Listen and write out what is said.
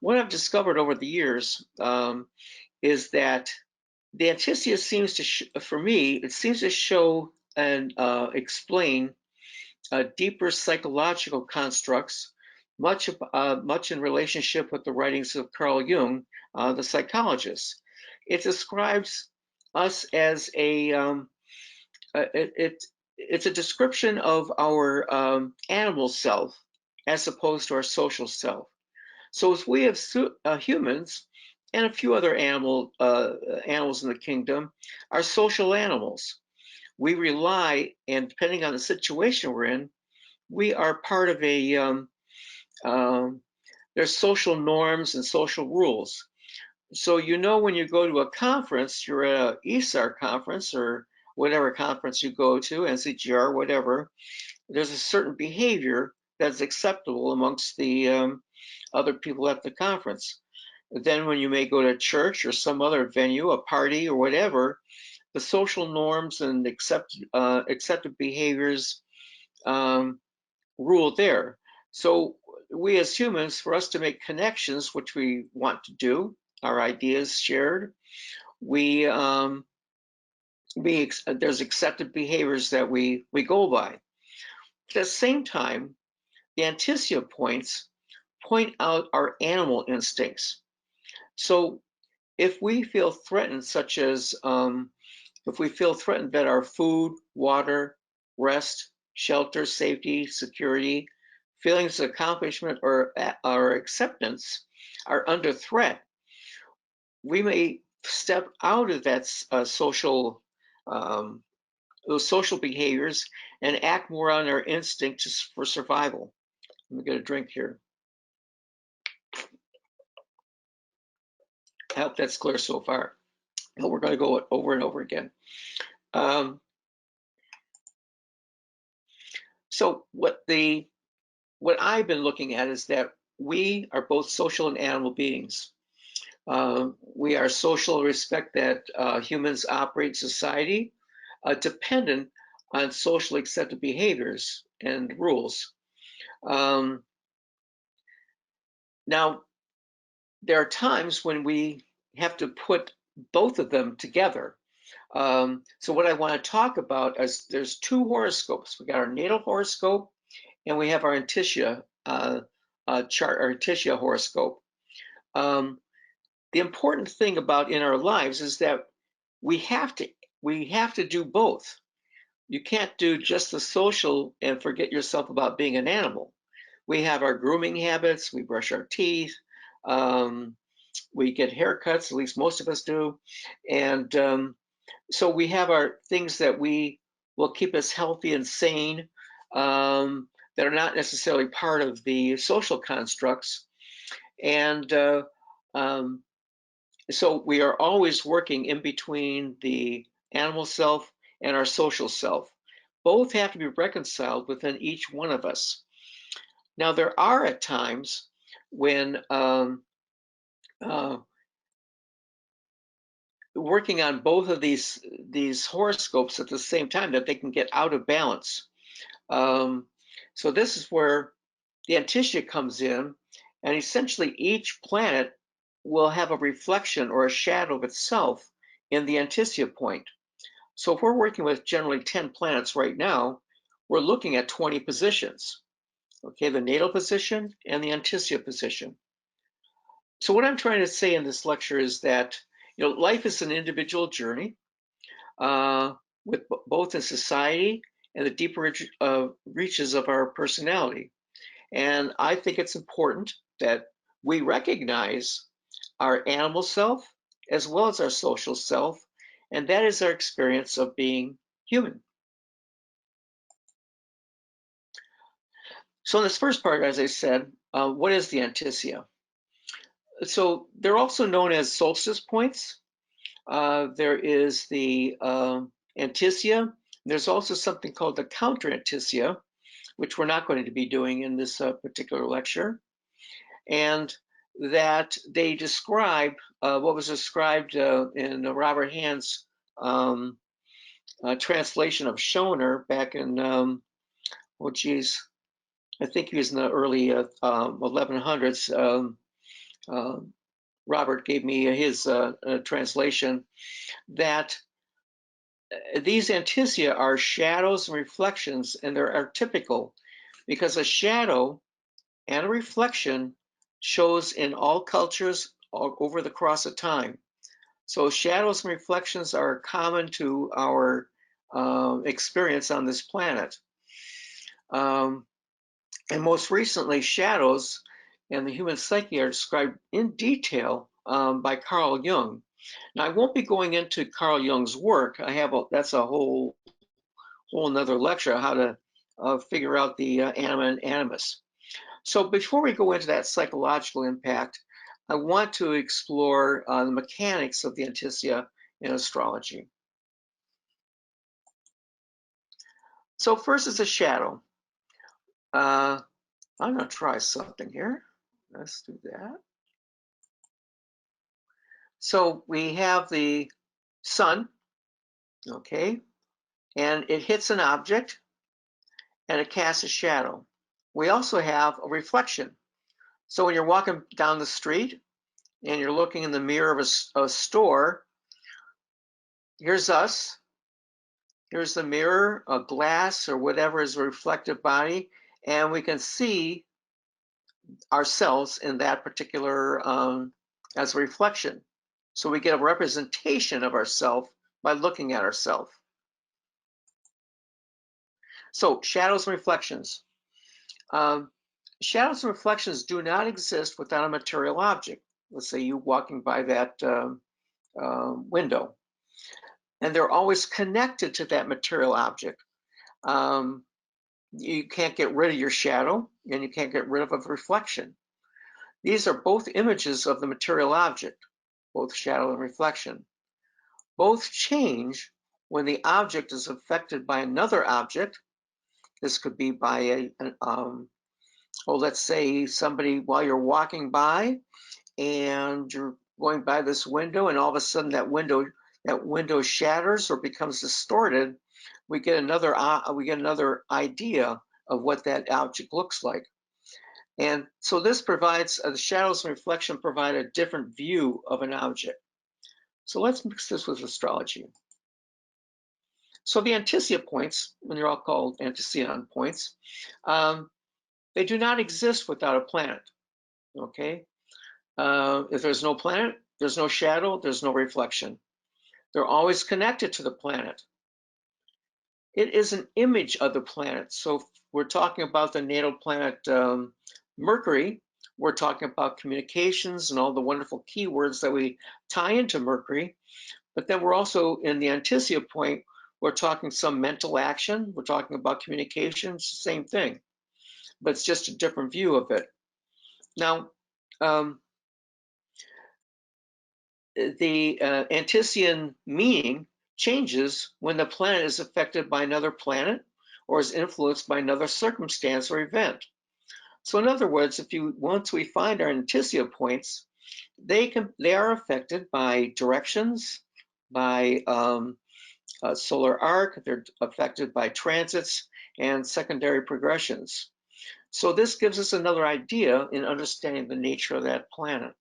what I've discovered over the years is that the Antiscia seems to, for me, it seems to show and explain deeper psychological constructs, much in relationship with the writings of Carl Jung, the psychologist. It describes us as it's a description of our animal self as opposed to our social self. So as we have humans and a few other animals in the kingdom are social animals. We rely, and depending on the situation we're in, we are part of there's social norms and social rules. So when you go to a conference, you're at a ISAR conference or whatever conference you go to, NCGR, whatever, there's a certain behavior that's acceptable amongst the other people at the conference. Then when you may go to church or some other venue, a party or whatever, the social norms and accepted behaviors rule there. So we as humans, for us to make connections, which we want to do, our ideas shared, there's accepted behaviors that we go by. At the same time, the Antiscia points point out our animal instincts. So if we feel threatened, such as if we feel threatened that our food, water, rest, shelter, safety, security, feelings of accomplishment, or our acceptance are under threat, we may step out of that those social behaviors and act more on our instinct for survival. Let me get a drink here. I hope that's clear so far. But we're going to go over and over again. So what I've been looking at is that we are both social and animal beings. We are social in respect that humans operate society dependent on socially accepted behaviors and rules. Now, there are times when we have to put both of them together. So what I want to talk about is there's two horoscopes. We got our natal horoscope and we have our Antiscia chart, our Antiscia horoscope. The important thing about in our lives is that we have to do both. You can't do just the social and forget yourself about being an animal. We have our grooming habits, we brush our teeth, we get haircuts, at least most of us do. And so we have our things that will keep us healthy and sane that are not necessarily part of the social constructs. And so we are always working in between the animal self and our social self. Both have to be reconciled within each one of us. Now, there are at times when working on both of these horoscopes at the same time that they can get out of balance. So this is where the Antiscia comes in, and essentially each planet will have a reflection or a shadow of itself in the Antiscia point. So if we're working with generally 10 planets right now, we're looking at 20 positions. Okay, the natal position and the Antiscia position. So what I'm trying to say in this lecture is that life is an individual journey with both in society and the deeper reaches of our personality. And I think it's important that we recognize our animal self as well as our social self, and that is our experience of being human. So in this first part, as I said, what is the Antiscia? So they're also known as solstice points. There is the Antiscia. There's also something called the counter Antiscia, which we're not going to be doing in this particular lecture. And that they describe what was described in Robert Hand's translation of Schoner back in, I think he was in the early 1100s. Robert gave me his translation, that these Antiscia are shadows and reflections, and they're typical because a shadow and a reflection shows in all cultures over the course of time. So shadows and reflections are common to our experience on this planet. And most recently, shadows and the human psyche are described in detail by Carl Jung. Now, I won't be going into Carl Jung's work. That's a whole another lecture, how to figure out the anima and animus. So before we go into that psychological impact, I want to explore the mechanics of the Antiscia in astrology. So first is a shadow. I'm going to try something here. Let's do that. So we have the sun, okay, and it hits an object and it casts a shadow. We also have a reflection. So when you're walking down the street and you're looking in the mirror of a store, here's us, here's the mirror, a glass or whatever is a reflective body, and we can see ourselves in that particular as a reflection. So we get a representation of ourselves by looking at ourselves. So shadows and reflections. Shadows and reflections do not exist without a material object. Let's say you walking by that window, and they're always connected to that material object. You can't get rid of your shadow, and you can't get rid of a reflection. These are both images of the material object, both shadow and reflection. Both change when the object is affected by another object. This could be by let's say somebody, while you're walking by and you're going by this window, and all of a sudden that window shatters or becomes distorted. We get another idea of what that object looks like. And so this provides the shadows and reflection provide a different view of an object. So let's mix this with astrology. So the Antiscia points, and they're all called Antiscion points, they do not exist without a planet. Okay, if there's no planet, there's no shadow, there's no reflection. They're always connected to the planet. It is an image of the planet. So if we're talking about the natal planet Mercury, we're talking about communications and all the wonderful keywords that we tie into Mercury. But then we're also in the Antiscia point, we're talking some mental action. We're talking about communications, same thing, but it's just a different view of it. Now, the Antiscian meaning changes when the planet is affected by another planet or is influenced by another circumstance or event. So in other words, once we find our Antiscia points, they are affected by directions, by solar arc, they're affected by transits and secondary progressions. So this gives us another idea in understanding the nature of that planet.